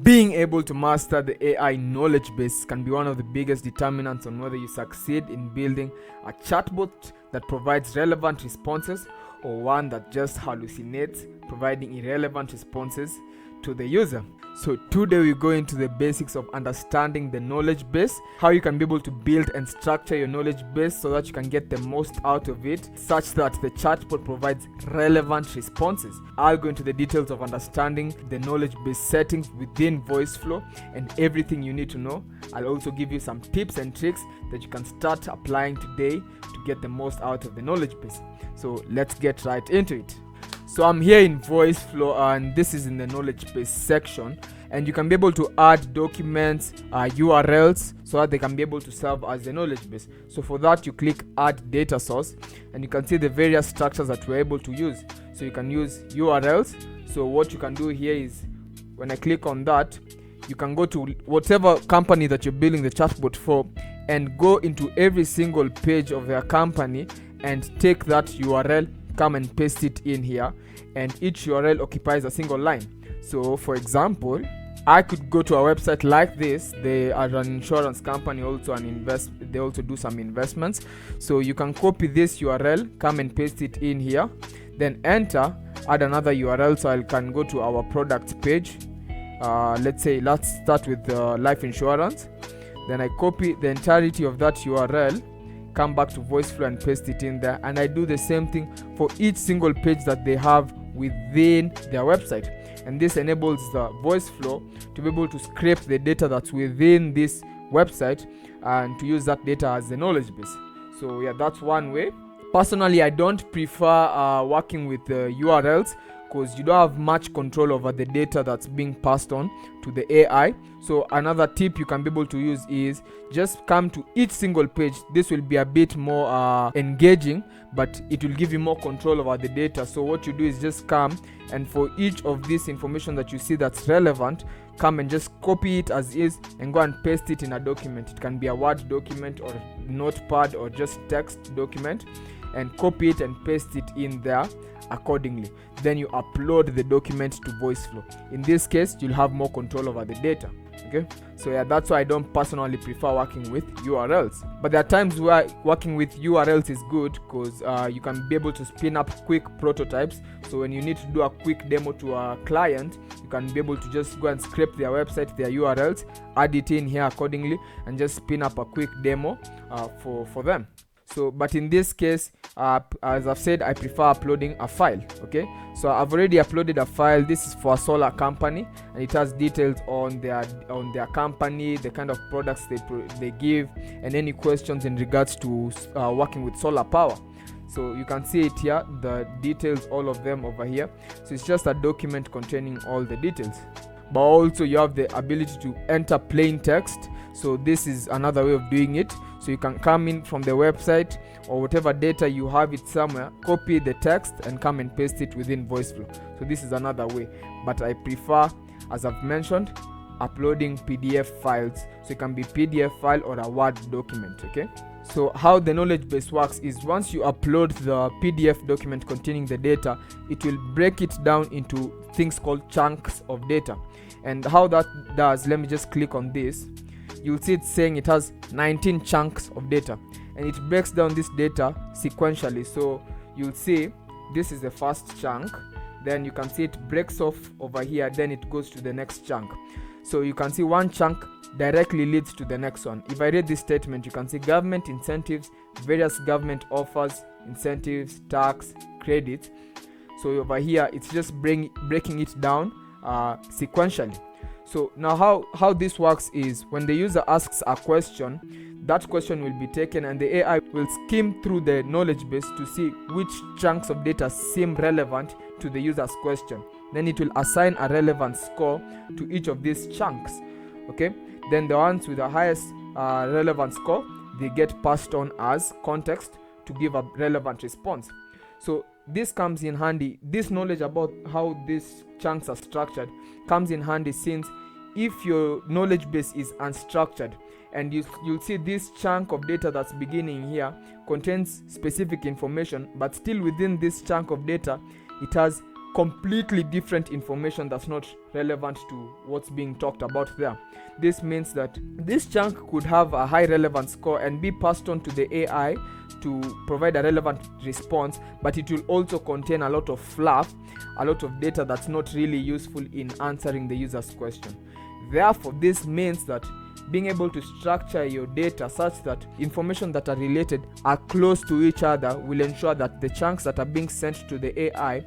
Being able to master the AI knowledge base can be one of the biggest determinants on whether you succeed in building a chatbot that provides relevant responses or one that just hallucinates, providing irrelevant responses to the user. So today we go into the basics of understanding the knowledge base, how you can be able to build and structure your knowledge base so that you can get the most out of it, such that the chatbot provides relevant responses. I'll go into the details of understanding the knowledge base settings within VoiceFlow and everything you need to know. I'll also give you some tips and tricks that you can start applying today to get the most out of the knowledge base. So let's get right into it. So I'm here in VoiceFlow and this is in the knowledge base section, and you can be able to add documents, URLs, so that they can be able to serve as a knowledge base. So for that you click add data source and you can see the various structures that we're able to use. So you can use URLs. So what you can do here is when I click on that, you can go to whatever company that you're building the chatbot for and go into every single page of their company and take that URL, come and paste it in here, and each URL occupies a single line. So for example, I could go to a website like this. They are an insurance company, also they also do some investments. So you can copy this URL, come and paste it in here, then enter, add another URL. So I can go to our products page. Let's start with life insurance. Then I copy the entirety of that URL, come back to VoiceFlow and paste it in there, and I do the same thing for each single page that they have within their website. And this enables the VoiceFlow to be able to scrape the data that's within this website and to use that data as the knowledge base. So yeah, that's one way. Personally, I don't prefer working with URLs because you don't have much control over the data that's being passed on to the AI. So another tip you can be able to use is just come to each single page. This will be a bit more engaging, but it will give you more control over the data. So what you do is just come, and for each of this information that you see that's relevant, come and just copy it as is and go and paste it in a document. It can be a Word document or Notepad or just text document, and copy it and paste it in there accordingly. Then you upload the document to VoiceFlow. In this case, you'll have more control over the data. Okay, so yeah, that's why I don't personally prefer working with URLs. But there are times where working with URLs is good because you can be able to spin up quick prototypes. So when you need to do a quick demo to a client, you can be able to just go and scrape their website, their URLs, add it in here accordingly, and just spin up a quick demo for them. So, but in this case, as I've said, I prefer uploading a file. Okay, so I've already uploaded a file. This is for a solar company, and it has details on their company, the kind of products they give, and any questions in regards to working with solar power. So you can see it here, the details, all of them over here. So it's just a document containing all the details. But also you have the ability to enter plain text. So this is another way of doing it. So you can come in from the website or whatever data you have it somewhere, copy the text and come and paste it within VoiceFlow. So this is another way, but I prefer, as I've mentioned, uploading PDF files. So it can be PDF file or a Word document. Okay, so how the knowledge base works is once you upload the PDF document containing the data, it will break it down into things called chunks of data. And how that does, let me just click on this. You'll see it saying it has 19 chunks of data, and it breaks down this data sequentially. So you'll see this is the first chunk, then you can see it breaks off over here, then it goes to the next chunk. So you can see one chunk directly leads to the next one. If I read this statement, you can see government incentives, various government offers, incentives, tax, credits. So over here it's just breaking it down sequentially. So now how this works is when the user asks a question, that question will be taken and the AI will skim through the knowledge base to see which chunks of data seem relevant to the user's question. Then it will assign a relevant score to each of these chunks. Okay, then the ones with the highest relevant score, they get passed on as context to give a relevant response. So this comes in handy. This knowledge about how these chunks are structured comes in handy, since if your knowledge base is unstructured and you'll see this chunk of data that's beginning here contains specific information, but still within this chunk of data it has completely different information that's not relevant to what's being talked about there. This means that this chunk could have a high relevance score and be passed on to the AI to provide a relevant response, but it will also contain a lot of fluff, a lot of data that's not really useful in answering the user's question. Therefore, this means that being able to structure your data such that information that are related are close to each other will ensure that the chunks that are being sent to the AI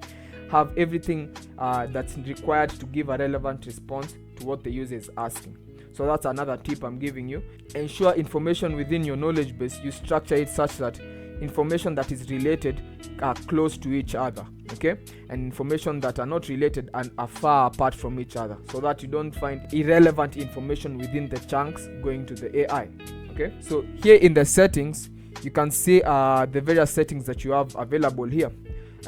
have everything that's required to give a relevant response to what the user is asking. So that's another tip I'm giving you. Ensure information within your knowledge base, you structure it such that information that is related are close to each other, okay, and information that are not related and are far apart from each other, so that you don't find irrelevant information within the chunks going to the AI. Okay, so here in the settings you can see the various settings that you have available here.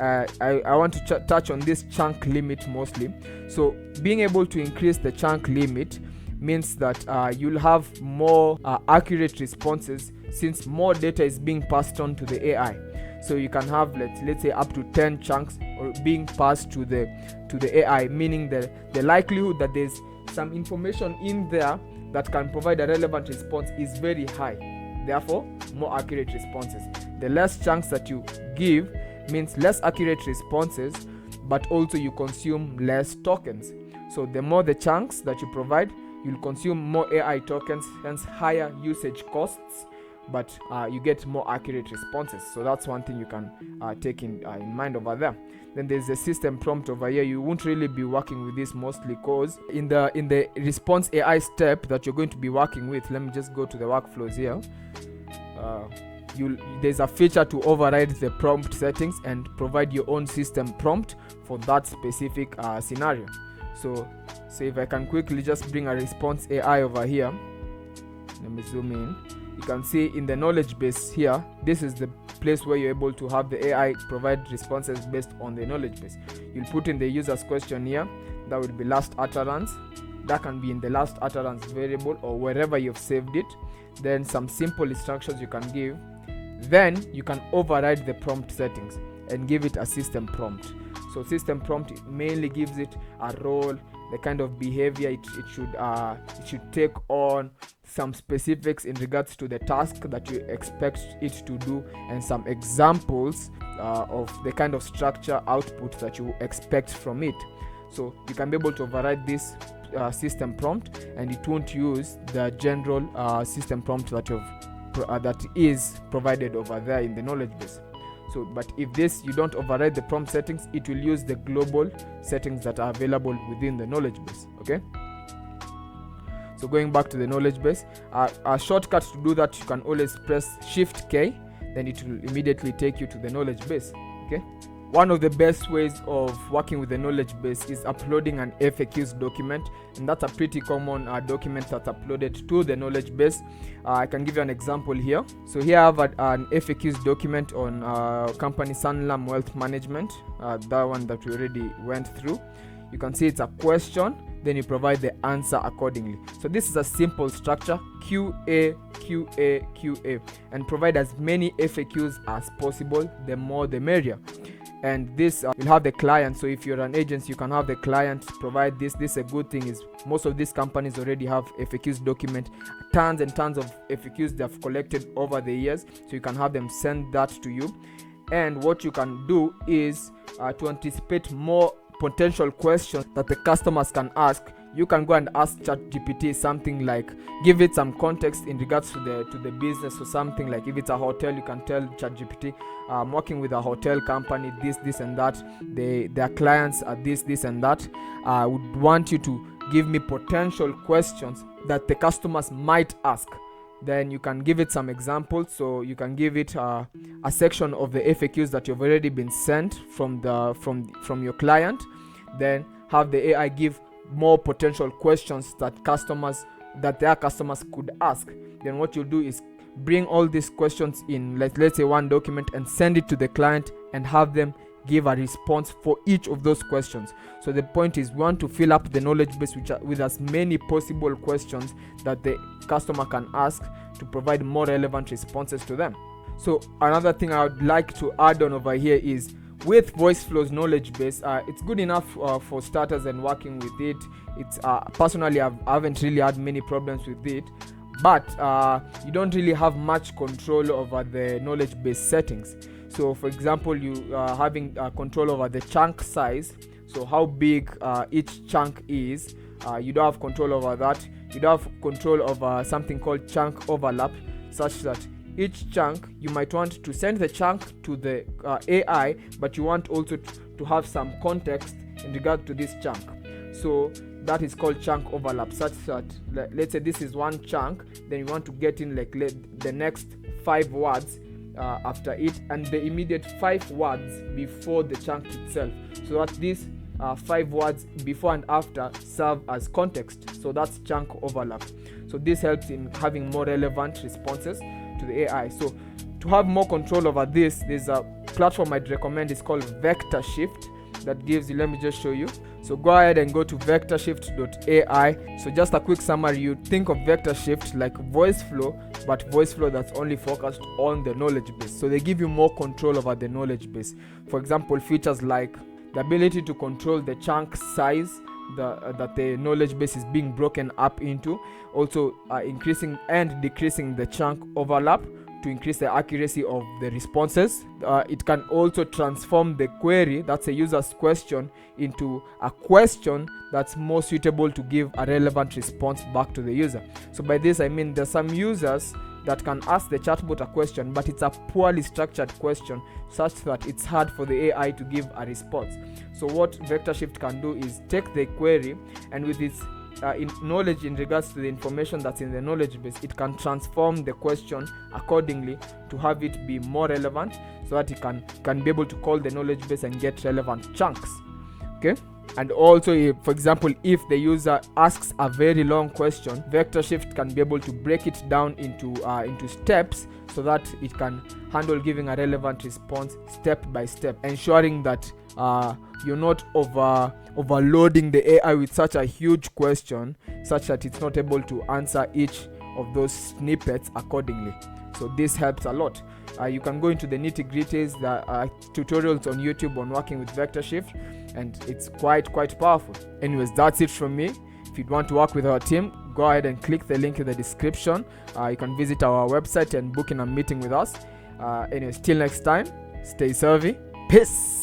I want to touch on this chunk limit mostly. So being able to increase the chunk limit means that you'll have more accurate responses, since more data is being passed on to the AI. So you can have let's say up to 10 chunks or being passed to the AI, meaning the likelihood that there's some information in there that can provide a relevant response is very high. Therefore, more accurate responses. The less chunks that you give means less accurate responses, but also you consume less tokens. So the more the chunks that you provide, you'll consume more AI tokens, hence higher usage costs, but you get more accurate responses. So that's one thing you can take in mind over there. Then there's a system prompt over here. You won't really be working with this mostly, because in the response AI step that you're going to be working with, let me just go to the workflows here. There's a feature to override the prompt settings and provide your own system prompt for that specific scenario. So if I can quickly just bring a response AI over here, let me zoom in. You can see in the knowledge base here, this is the place where you're able to have the AI provide responses based on the knowledge base. You'll put in the user's question here, that would be last utterance. That can be in the last utterance variable or wherever you've saved it. Then some simple instructions you can give. Then you can override the prompt settings and give it a system prompt. So system prompt mainly gives it a role, the kind of behavior it should take on, some specifics in regards to the task that you expect it to do, and some examples of the kind of structure output that you expect from it. So you can be able to override this system prompt, and it won't use the general system prompt that is provided over there in the knowledge base. So, but if you don't override the prompt settings, it will use the global settings that are available within the knowledge base. Okay. So going back to the knowledge base, a shortcut to do that, you can always press Shift K, then it will immediately take you to the knowledge base. Okay. One of the best ways of working with the knowledge base is uploading an FAQs document, and that's a pretty common document that's uploaded to the knowledge base. I can give you an example here. So here I have an FAQs document on company Sanlam Wealth Management, that one that we already went through. You can see it's a question, then you provide the answer accordingly. So this is a simple structure, QA, QA, QA, and provide as many FAQs as possible. The more the merrier. And this will have the client. So if you're an agency, you can have the client provide this. This is a good thing, is most of these companies already have FAQs document, tons and tons of FAQs they have collected over the years, so you can have them send that to you. And what you can do is to anticipate more potential questions that the customers can ask, you can go and ask ChatGPT something like, give it some context in regards to the business, or something like, if it's a hotel, you can tell ChatGPT, I'm working with a hotel company, this and that, their clients are this and that. I would want you to give me potential questions that the customers might ask. Then you can give it some examples. So you can give it a section of the FAQs that you've already been sent from your client. Then have the AI give more potential questions that their customers could ask. Then what you do is bring all these questions in, let's say one document, and send it to the client and have them give a response for each of those questions. So the point is, we want to fill up the knowledge base with as many possible questions that the customer can ask to provide more relevant responses to them. So another thing I would like to add on over here is, with VoiceFlow's knowledge base, it's good enough for starters and working with it. It's personally, I haven't really had many problems with it, but you don't really have much control over the knowledge base settings. So for example, you having control over the chunk size, so how big each chunk is, you don't have control over that. You don't have control over something called chunk overlap, such that each chunk, you might want to send the chunk to the AI, but you want also to have some context in regard to this chunk. So that is called chunk overlap, such that let's say this is one chunk, then you want to get in like the next 5 words after it, and the immediate 5 words before the chunk itself, so that these 5 words before and after serve as context. So that's chunk overlap. So this helps in having more relevant responses to the AI. So to have more control over this, there's a platform I'd recommend. It's called Vector Shift, that gives you, let me just show you. So go ahead and go to vectorshift.ai. So just a quick summary, you think of Vector Shift like VoiceFlow, but VoiceFlow that's only focused on the knowledge base. So they give you more control over the knowledge base. For example, features like the ability to control the chunk size that the knowledge base is being broken up into, also increasing and decreasing the chunk overlap to increase the accuracy of the responses. It can also transform the query, that's a user's question, into a question that's more suitable to give a relevant response back to the user. So by this I mean there's some users that can ask the chatbot a question, but it's a poorly structured question such that it's hard for the AI to give a response. So what Vector Shift can do is take the query, and with its knowledge in regards to the information that's in the knowledge base, it can transform the question accordingly to have it be more relevant, so that it can be able to call the knowledge base and get relevant chunks. Okay. And also, if, for example, if the user asks a very long question, Vector Shift can be able to break it down into steps, so that it can handle giving a relevant response step by step, ensuring that you're not overloading the AI with such a huge question, such that it's not able to answer each of those snippets accordingly. So this helps a lot. You can go into the nitty-gritties, the tutorials on YouTube on working with Vector Shift, and it's quite powerful. Anyways, that's it from me. If you'd want to work with our team, go ahead and click the link in the description. You can visit our website and book in a meeting with us. Anyways, till next time, stay survey. Peace.